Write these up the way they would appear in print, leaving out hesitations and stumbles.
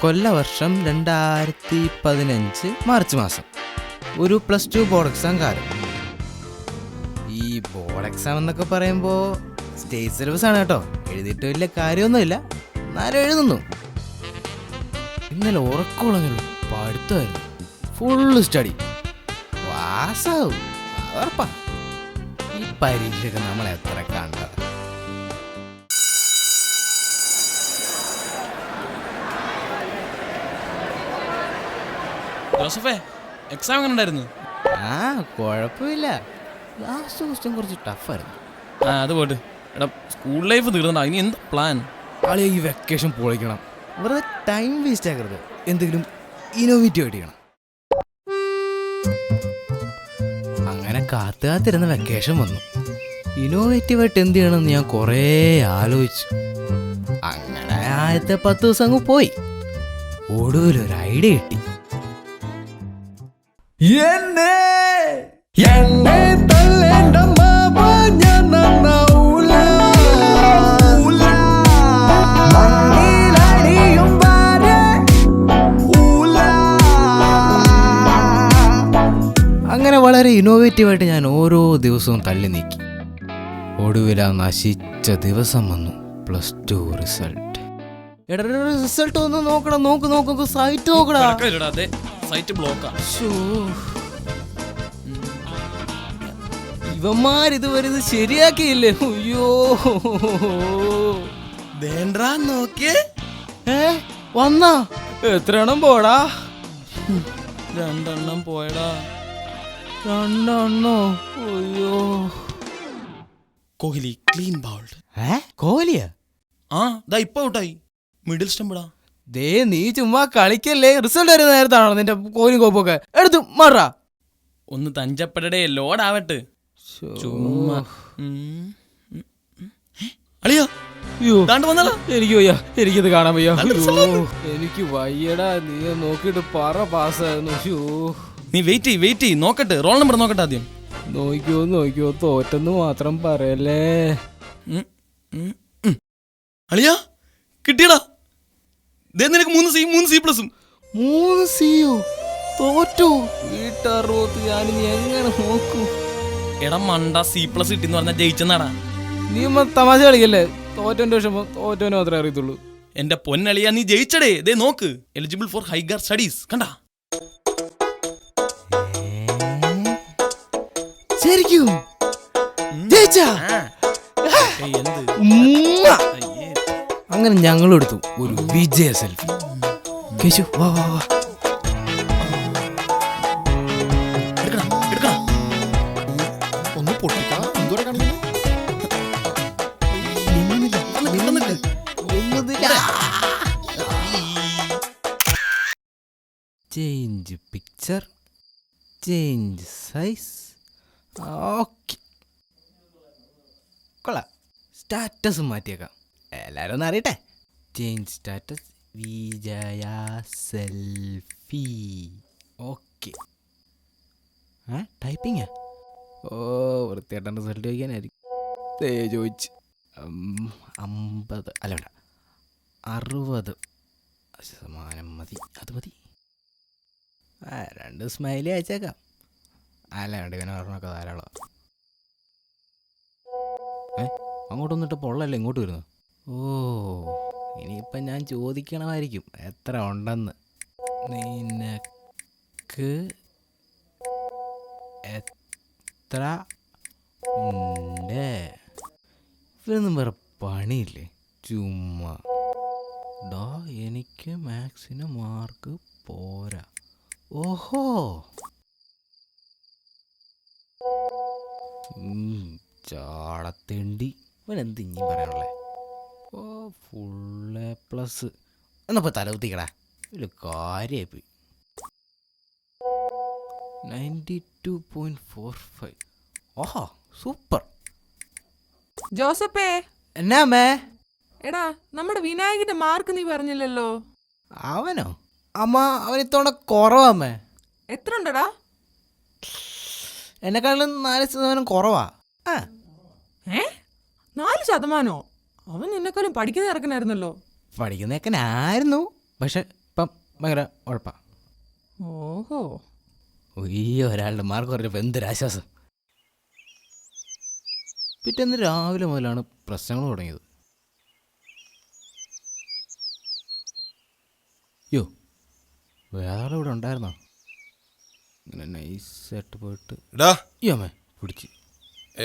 കൊല്ലവർഷം 2015 മാർച്ച് മാസം. ഒരു +2 ബോർഡ് എക്സാം കാലം. ഈ ബോർഡ് എക്സാം എന്നൊക്കെ പറയുമ്പോൾ സ്റ്റേജ് സിലബസ് ആണ് കേട്ടോ. എഴുതിയിട്ട് വലിയ കാര്യമൊന്നുമില്ല, എന്നാലും എഴുതുന്നു. ഇന്നലെ ഉറക്കമുളഞ്ഞുള്ളൂ, പഠിത്തമായിരുന്നു, ഫുള്ള് സ്റ്റഡി. വാസാവും ഉറപ്പാ. ഈ പരീക്ഷയൊക്കെ നമ്മൾ എത്ര കണ്ടത്. ജോസഫേ, എക്സാം എങ്ങനെ ഉണ്ടായിരുന്നു? കുഴപ്പമില്ല. ലാസ്റ്റ് ക്വസ്റ്റ്യൻ കുറച്ച് ടഫായിരുന്നു. അത് പോട്ട്. എടാ, സ്കൂൾ ലൈഫ് തീർന്നടാ, ഇനി എന്താ പ്ലാൻ? ആളെ ഈ വെക്കേഷൻ പൊളിക്കണം. വെറുതെ ടൈം വേസ്റ്റ് ആക്കരുത്, എന്തെങ്കിലും ഇന്നോവേറ്റീവ് ആയിട്ട് ചെയ്യണം. അങ്ങനെ കാത്തിരുന്ന വെക്കേഷൻ വന്നു. ഇന്നോവേറ്റീവായിട്ട് എന്ത് ചെയ്യണമെന്ന് ഞാൻ കുറേ ആലോചിച്ചു. അങ്ങനെ ആദ്യത്തെ 10 ദിവസം അങ്ങ് പോയി. ഒടുവിലൊരു ഐഡിയ കിട്ടി. അങ്ങനെ വളരെ ഇന്നോവേറ്റീവായിട്ട് ഞാൻ ഓരോ ദിവസവും തള്ളി നീക്കി. ഒടുവിൽ ആ നശിച്ച ദിവസം വന്നു, +2 റിസൾട്ട്. റിസൾട്ട് ഒന്ന് നോക്കണം. നോക്ക് സൈറ്റ് നോക്കടാ. സൈറ്റ് ബ്ലോക്കാ. ഇവന്മാരിതുവരെ ഇത് ശരിയാക്കിയില്ലേ? അയ്യോ, നോക്കിയേ. വന്നാ എത്ര എണ്ണം പോടാ? 2 എണ്ണം പോയടാ. 2 എണ്ണോ? അയ്യോ. Kohli clean bowled. കോഹ്ലിയാ? ദാ ഇപ്പൊ ഔട്ടായി. മിഡിൽ സ്റ്റംപിടാ. ദേ, നീ ചുമ്മാ കളിക്കല്ലേ. റിസൾട്ട് വരുന്ന നേരത്താണോ നിന്റെ കോഹ്ലി കോപ്പൊക്കെ എടുത്തു മാറാ? ഒന്ന് തഞ്ചപ്പെടേ, ലോഡ് ആവട്ടെ. ചുമ്മാ അളിയാ, എനിക്ക് വയ്യ, എനിക്കിത് കാണാൻ വയ്യ. എനിക്ക് വയ്യടാ. നീ നോക്കിട്ട് പറ പാസ്സായിരുന്നു. നീ വെയിറ്റ് ചെയ്യ്, നോക്കട്ടെ. റോൾ നമ്പർ നോക്കട്ടെ ആദ്യം. നോക്കിയോ, തോറ്റെന്ന് മാത്രം പറയല്ലേ. അളിയാ, കിട്ടിയടാ. നിനക്ക് 3 C+. 3 Cയോ? തോറ്റു. വീട്ടറുപത്ത് ഞാനിനി എങ്ങനെ നോക്കൂ? എടാ മണ്ട, C+ കിട്ടിന്ന് പറഞ്ഞാൽ ജയിച്ചെന്നാടാ. നീ തമാശ കളിക്കല്ലേ? തോറ്റന്റെ വിഷമം തോറ്റവനെ മാത്രമേ അറിയത്തുള്ളൂ. എന്റെ പൊന്നളിയാ, നീ ജയിച്ചടേ. ദേ നോക്ക്, എലിജിബിൾ ഫോർ ഹൈഗർ സ്റ്റഡീസ്. കണ്ടാ? ശരിക്കും ജയിച്ചാ? അങ്ങനെ ഞങ്ങൾ എടുത്തു ഒരു വിജയ സെൽഫി. കേശു, വാ. ഒന്ന് പൊട്ടിക്കാം. എന്തോടെ കാണിക്കുന്നു? Change picture, change size. Okay, കൊള്ളാം. സ്റ്റാറ്റസ് മാറ്റിയേക്കാം, എല്ലാവരും ഒന്ന് അറിയട്ടെ. ചേഞ്ച് സ്റ്റാറ്റസ്, വിജയ സെൽഫി. ഓക്കെ. ടൈപ്പിങ്ങാ? വൃത്തിയായിട്ടാണ് റിസൾട്ട് ചോദിക്കാനായിരിക്കും. ചോദിച്ച് 50 അല്ല വേണ്ട 60% മതി. അത് മതി. 2 സ്മൈലി അയച്ചേക്കാം. അല്ല വേണ്ട, ഇവനെ പറഞ്ഞൊക്കെ ധാരാളം. അങ്ങോട്ട് വന്നിട്ട് പൊള്ളല്ലേ ഇങ്ങോട്ട് വരുന്നു. ഇനിയിപ്പം ഞാൻ ചോദിക്കണമായിരിക്കും എത്ര ഉണ്ടെന്ന്. നിനക്ക് എത്ര ഉണ്ട്? ഇവരൊന്നും വേറെ പണിയില്ലേ, ചുമ്മാ. എനിക്ക് മാത്സിന് മാർക്ക് പോരാ. ഓഹോ, ചാടത്തേണ്ടി. ഇവനെന്ത് ഇനി പറയാനുള്ളേ? Full A+. എന്നപ്പോ തലകുത്തിക്കടാ, ഒരു കാര്യമായി. 92.45. ഓഹോ, സൂപ്പർ. ജോസഫേ, എന്നാ മേ? എടാ, നമ്മുടെ വിനായകന്റെ മാർക്ക് നീ പറഞ്ഞില്ലല്ലോ. അവനോ? അമ്മ, അവൻ ഇത്തവണ കുറവാമ്മേ. എത്ര ഉണ്ടടാ? എന്നെക്കാളും 4% കുറവാ. 4%? അവൻ നിന്നെക്കാളും പഠിക്കുന്ന ഇറക്കനായിരുന്നല്ലോ. പഠിക്കുന്നേക്കനായിരുന്നു, പക്ഷെ ഭയങ്കര ഉഴപ്പാ. ഓഹോ. ഒയ്യോ, ഒരാളുടെ മാർക്ക് പറഞ്ഞപ്പോൾ എന്തൊരാശ്വാസം. പിറ്റേന്ന് രാവിലെ മുതലാണ് പ്രശ്നങ്ങൾ തുടങ്ങിയത്. യോ, വേറെ ഇവിടെ ഉണ്ടായിരുന്നോ? ഇങ്ങനെ നൈസായിട്ട് പോയിട്ട് യോമേ പിടിച്ച്.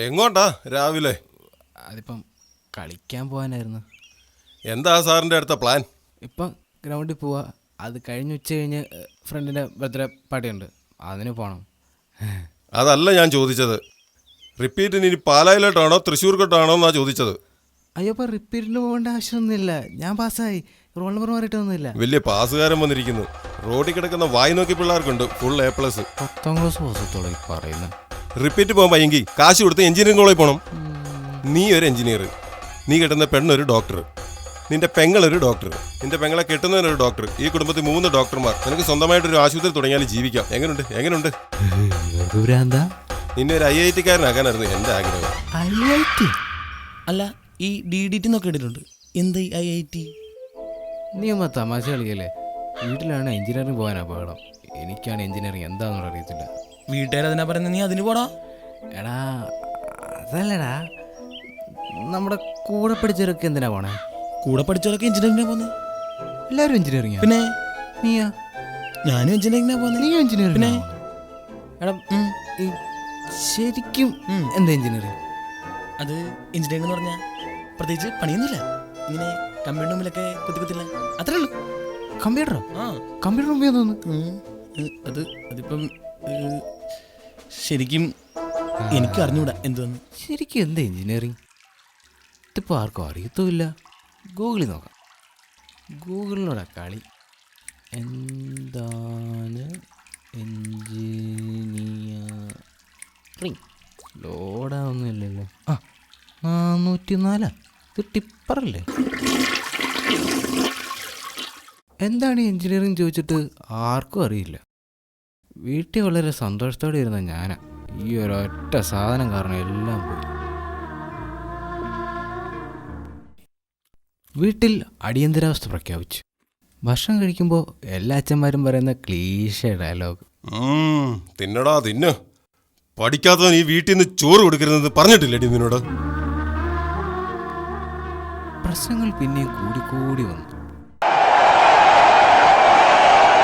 എങ്ങോട്ടാ രാവിലെ? അതിപ്പം കളിക്കാൻ പോകാനായിരുന്നു. എന്താ സാറിൻ്റെ അടുത്ത പ്ലാൻ? ഇപ്പം ഗ്രൗണ്ടിൽ പോവാ. അത് കഴിഞ്ഞ് ഉച്ച കഴിഞ്ഞ് ഫ്രണ്ടിൻ്റെ ബർത്ത്ഡേ പാർട്ടിയുണ്ട്, അതിന് പോകണം. അതല്ല ഞാൻ ചോദിച്ചത്. റിപ്പീറ്റിന് ഇനി പാലായിലോട്ടാണോ തൃശ്ശൂർക്കോട്ടാണോ എന്നാ ചോദിച്ചത്. അയ്യോ, ഇപ്പം റിപ്പീറ്റിന് പോകേണ്ട ആവശ്യമൊന്നുമില്ല. ഞാൻ പാസ്സായി. റോൾ നമ്പർ മാറിയിട്ടൊന്നുമില്ല. വലിയ പാസുകാരൻ വന്നിരിക്കുന്നു. റോഡിൽ കിടക്കുന്ന വായി നോക്കി പിള്ളേർക്കുണ്ട് ഫുൾ A+. 10ാം ക്ലാസ് പാസത്തോടെ പറയുന്നത്. റിപ്പീറ്റ് പോകാൻ പയ്യെങ്കിൽ കാശ് കൊടുത്ത് എഞ്ചിനീയറിംഗ് കോളേജിൽ പോകണം. നീ ഒരു എഞ്ചിനീയർ, നീ കെട്ടുന്ന പെണ്ണൊരു ഡോക്ടർ, നിന്റെ പെങ്ങളൊരു ഡോക്ടർ, നിന്റെ പെങ്ങളെ കെട്ടുന്നവനൊരു ഡോക്ടർ. ഈ കുടുംബത്തിൽ 3 ഡോക്ടർമാർ. നിനക്ക് സ്വന്തമായിട്ടൊരു ആശുപത്രി തുടങ്ങിയാലും ജീവിക്കാം. എങ്ങനെയുണ്ട്? നിന്നെ ഒരു IIT-കാരനാക്കാനായിരുന്നു എൻ്റെ ആഗ്രഹം. അല്ല, ഈ DDT എന്നൊക്കെ ഇട്ടിട്ടുണ്ട്. എന്ത് IIT? നീ അമ്മ തമാശ കളിക്കല്ലേ. വീട്ടിലാണ് എഞ്ചിനീയറിംഗ് പോകാൻ അപകടം. എനിക്കാണ് എഞ്ചിനീയറിംഗ് എന്താണെന്നുള്ള അറിയത്തില്ല. വീട്ടുകാരതിനാ പറയുന്നത്, നീ അതിന് പോടാ. എടാ അതല്ലടാ, നമ്മുടെ കൂടെ പഠിച്ചവരൊക്കെ എന്തിനാ പോണേ? കൂടെ പഠിച്ചവരൊക്കെ എഞ്ചിനീയറിംഗിനാ പോകുന്നത്. എല്ലാവരും എഞ്ചിനീയറിംഗ്. പിന്നെ നീയാ? ഞാനും എഞ്ചിനീയറിംഗിനാ പോകുന്നത്. നീ എഞ്ചിനീയറിംഗ്? പിന്നെ എടാ, ഈ ശരിക്കും എന്താ എഞ്ചിനീയറിംഗ്? അത് എഞ്ചിനീയറിംഗ് എന്ന് പറഞ്ഞാൽ പ്രത്യേകിച്ച് പണിയൊന്നുമില്ല. ഇങ്ങനെ കമ്പ്യൂട്ടർ റൂമിലൊക്കെ കുത്തില്ല, അത്രേ ഉള്ളൂ. കമ്പ്യൂട്ടറോ? ആ, കമ്പ്യൂട്ടർ റൂമിൽ തോന്നുന്നു. അതിപ്പം ശരിക്കും എനിക്ക് അറിഞ്ഞൂടാ എന്തുവന്ന്. ശരിക്കും എന്താ എഞ്ചിനീയറിംഗ്? ഇതിപ്പോൾ ആർക്കും അറിയത്തുമില്ല. ഗൂഗിളിൽ നോക്കാം. ഗൂഗിളിനോടാ കളി. എന്താണ് എഞ്ചിനീയറിംഗ്? ലോഡാവുന്നില്ലല്ലോ. 404. ഇത് ടിപ്പറല്ലേ? എന്താണ് എഞ്ചിനീയറിംഗ് ചോദിച്ചിട്ട് ആർക്കും അറിയില്ല. വീട്ടിൽ വളരെ സന്തോഷത്തോടെ ഇരുന്ന ഞാനാ ഈ ഒരൊറ്റ സാധനം കാരണം എല്ലാം പോയി. വീട്ടിൽ അടിയന്തരാവസ്ഥ പ്രഖ്യാപിച്ചു. ഭക്ഷണം കഴിക്കുമ്പോൾ എല്ലാ അച്ഛന്മാരും പറയുന്ന ക്ലീഷേ ഡയലോഗ്. തിന്നടാ തിന്നു. പഠിക്കാത്തവൻ ഈ വീട്ടിൽ നിന്ന് ചോറ് കൊടുക്കരുതെന്ന് പറഞ്ഞിട്ടില്ലേടി നിന്നോട്? പ്രശ്നങ്ങൾ പിന്നെയും കൂടിക്കൂടി വന്നു.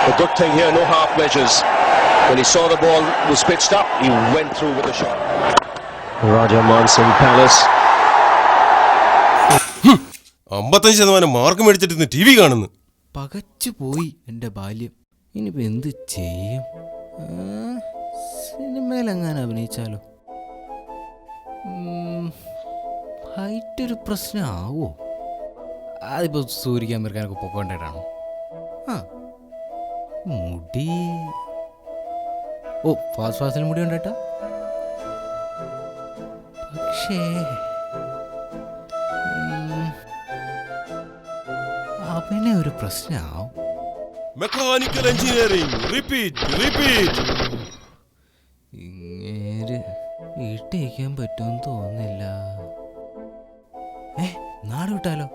The good thing here, no half measures. When he saw the ball was pitched up, he went through with the shot. Raja Mansin Palace. 55% mark മേടിച്ചിട്ട് ഇന്ന് TV കാണുന്നു. പകച്ചു പോയി എൻ്റെ ബാല്യം. ഇനിയിപ്പോൾ എന്ത് ചെയ്യും? സിനിമയിലെങ്ങാനും അഭിനയിച്ചാലോ? ഹൈറ്റ് ഒരു പ്രശ്നമാവോ? അതിപ്പോൾ സൂര്യക്കാൻ വരക്കാനൊക്കെ പൊക്കോണ്ടായിട്ടാണോ? മുടി ഫാസ്റ്റിൽ മുടി ഉണ്ടായിട്ടാ. പക്ഷേ അവനെ ഒരു പ്രശ്നമാവും. Mechanical engineering repeat. ഇങ്ങനെ വീട്ടിരിക്കാൻ പറ്റുമെന്ന് തോന്നുന്നില്ല. നാട് വിട്ടാലോ?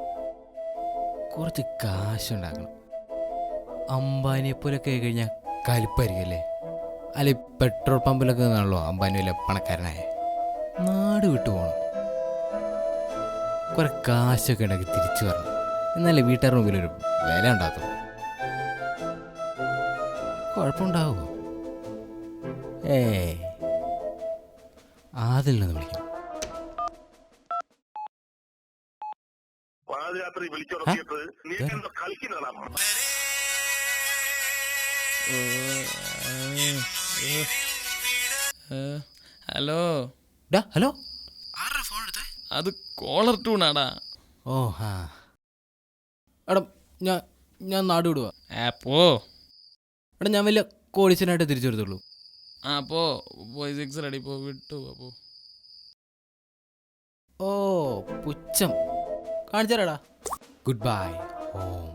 കുറച്ച് കാശുണ്ടാക്കണം. അംബാനിയെ പോലൊക്കെ കഴിഞ്ഞാൽ കലിപ്പായിരിക്കല്ലേ? അല്ലെ പെട്രോൾ പമ്പിലൊക്കെ നിന്നാണല്ലോ അംബാനി വല്ല പണക്കാരനായ. നാട് വിട്ടു പോകണം. കുറെ കാശൊക്കെ ഉണ്ടാക്കി തിരിച്ചു വരണം. എന്നാലേ വീട്ടുകാരുടെ മുമ്പിലൊരു വില ഉണ്ടാകത്തുള്ളൂ. കുഴപ്പമുണ്ടാവുമോ? അതിൽ നിന്ന് വിളിക്കാം. ഹലോ. ഹലോ, അത് കോളർ ട്യൂണാടാ. ഓ എടാ, ഞാൻ നാട് വിടുക. പോ. എടാ, ഞാൻ വലിയ കോടീശ്വരനായിട്ട് തിരിച്ചു വരത്തുള്ളൂ. പോയി 6 റെഡി പോ, വിട്ടു പോ. ഓ പുച്ഛം കാണിച്ചാടാ. Good by whom.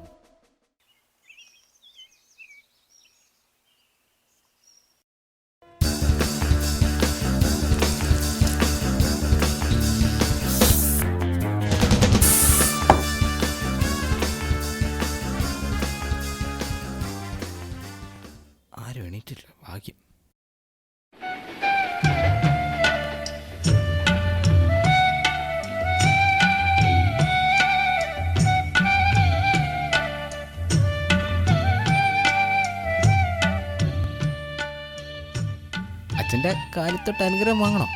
അച്ഛൻ്റെ കാലത്തൊട്ട് അനുഗ്രഹം വാങ്ങണം.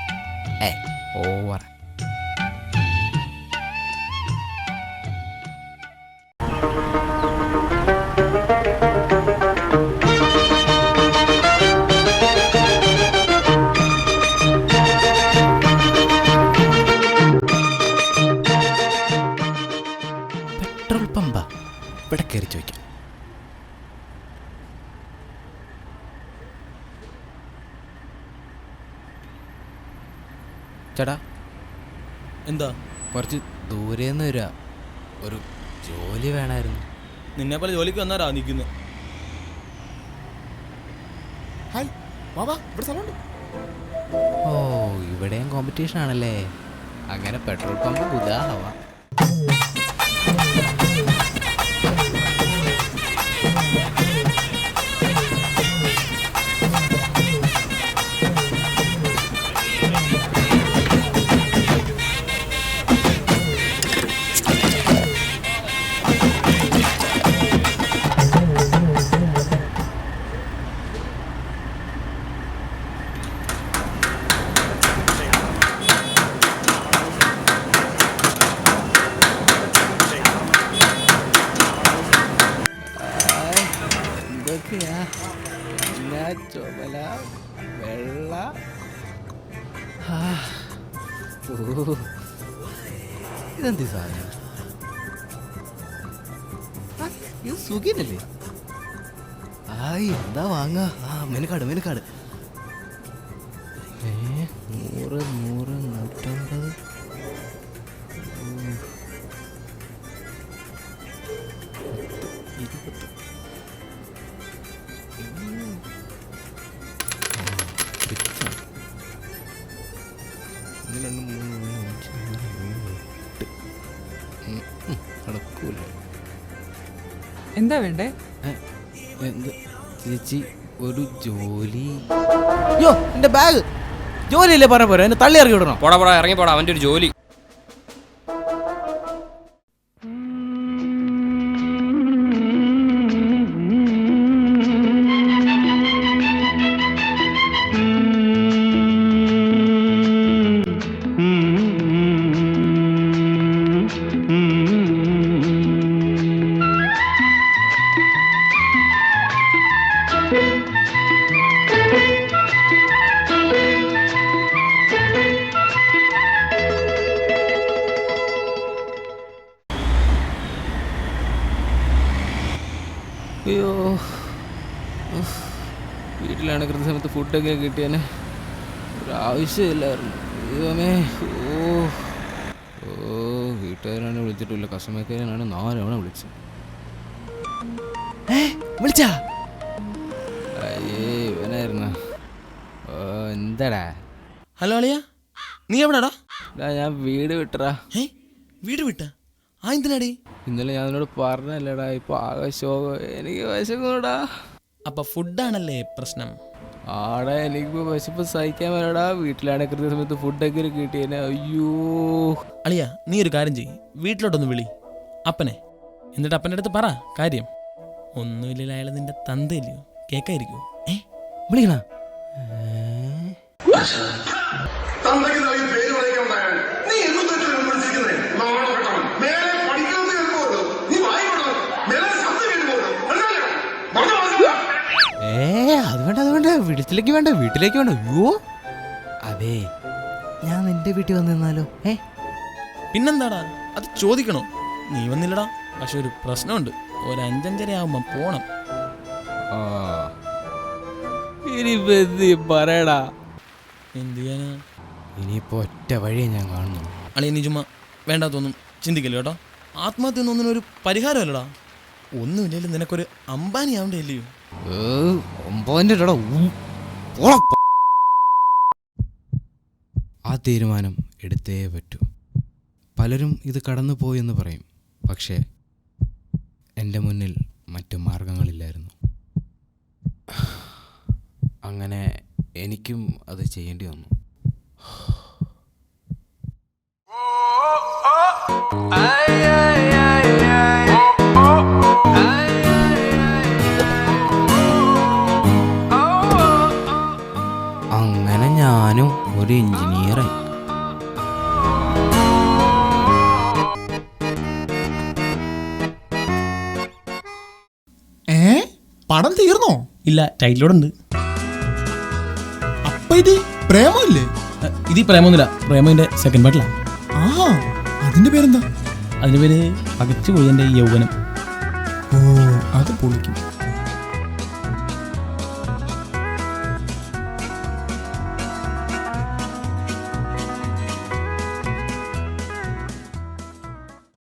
ഓവർ. പെട്രോൾ പമ്പാ, ഇവിടെ കയറി ചോദിക്കാം. ചേട്ടാ, എന്താ? കുറച്ച് ദൂരേന്ന് വരിക, ഒരു ജോലി വേണമായിരുന്നു. നിന്നെ പോലെ ജോലിക്ക് വന്നാരാ നിൽക്കുന്നത്? ഹായ് വാ, ഇവിടെ സ്ഥലമുണ്ട്. ഓ, ഇവിടെയും കോമ്പറ്റീഷൻ ആണല്ലേ. അങ്ങനെ പെട്രോൾ പമ്പ് ഉദാഹവാ. എന്തൊക്കെയാ ചുമല വെള്ള? ഇതെന്ത് സാധനം? ഇത് സുഖിനല്ലേ? എന്താ വാങ്ങ? മെനുക്കാട് 100, 100, 150. എന്താ വേണ്ടേ? എന്ത് ചേച്ചി, ഒരു ജോലി? അയ്യോ, എന്റെ ബാഗ്. ജോലിയല്ലേ പറഞ്ഞ പോരാ, എന്നെ തള്ളി ഇറങ്ങി വിടണം. പോടാ ഇറങ്ങി പോടാ, അവൻ്റെ ഒരു ജോലി. അയ്യോ, വീട്ടിലാണ് കൃത്യസമയത്ത് ഫുഡൊക്കെ കിട്ടിയാൽ ഒരാവശ്യമില്ലായിരുന്നു. ദൈവമേ. വീട്ടുകാരാണ് വിളിച്ചിട്ടില്ല, കസ്റ്റമർ കെയറിനാണ് 4 തവണ വിളിച്ചത്. വിളിച്ചാ? ഇവനായിരുന്നു. എന്താടാ? ഹലോ അളിയ, നീ എവിടാടാ? ഞാൻ വീട് വിട്ടറാ. വീട് വിട്ട? എന്തിനാടി? ഇന്നലെ ഞാൻ നിന്നോട് പറഞ്ഞല്ലേടാ, ഇപ്പൊ ആകെ ശോകം, എനിക്ക് വിശക്കൂടാ. അപ്പൊ ഫുഡാണല്ലേ പ്രശ്നം? ആടാ, എനിക്കിപ്പോ വിശപ്പ് സഹിക്കാൻ വരടാ. വീട്ടിലാണ് കൃത്യസമയത്ത് ഫുഡൊക്കെ കിട്ടിയേനെ. അയ്യോ അളിയ, നീ ഒരു കാര്യം ചെയ്യ്, വീട്ടിലോട്ടൊന്ന് വിളി അപ്പനെ. എന്നിട്ട് അപ്പൻ്റെ അടുത്ത് പറ കാര്യം. ഒന്നുമില്ല, അയാൾ നിന്റെ തന്തയില്ലയോ, കേക്കായിരിക്കോ? വിളിക്കണ? അത് വേണ്ട, വീട്ടിലേക്ക് വേണ്ട. അയ്യോ, അതെ, ഞാൻ നിന്റെ വീട്ടിൽ വന്ന് നിന്നാലോ? പിന്നെന്താടാ, അത് ചോദിക്കണോ? നീ വന്നില്ലടാ, പക്ഷെ ഒരു പ്രശ്നമുണ്ട്. ഒരു 5:30 ആവുമ്പോ പോണം. പറയടാ. എന്ത് ചെയ്യാനാ? ഇനിയിപ്പോ ഒറ്റ വഴിയെ ഞാൻ കാണുന്നു. അളിയ, നീ ചുമ്മാ വേണ്ടാത്തൊന്നും ചിന്തിക്കല്ലോ കേട്ടോ. ആത്മഹത്യ ഒന്നും ഒരു പരിഹാരമല്ലടാ. ഒന്നുമില്ലെങ്കിലും നിനക്കൊരു അംബാനി ആവണ്ടേ ഇല്ലയോ? ആ തീരുമാനം എടുത്തേ പറ്റൂ. പലരും ഇത് കടന്നു പോയെന്ന് പറയും, പക്ഷേ എൻ്റെ മുന്നിൽ മറ്റു മാർഗങ്ങളില്ലായിരുന്നു. അങ്ങനെ എനിക്കും അത് ചെയ്യേണ്ടി വന്നു. അങ്ങനെ പ്രീമിയറായി. പടം തീർന്നോ? ഇല്ല, ടൈറ്റിലോടെ ഉണ്ട്. അപ്പൊ ഇത് പ്രേമല്ലേ? ഇത് പ്രേമൊന്നുമില്ല, പ്രേമന്റെ സെക്കൻഡ് പാർട്ടിലാണ്. ആ, അതിന്റെ പേരെന്താ? അതിന്റെ പേര് പകച്ചുപോയി എൻ്റെ യൗവനം. ഓ, അത് പൊളിക്കും.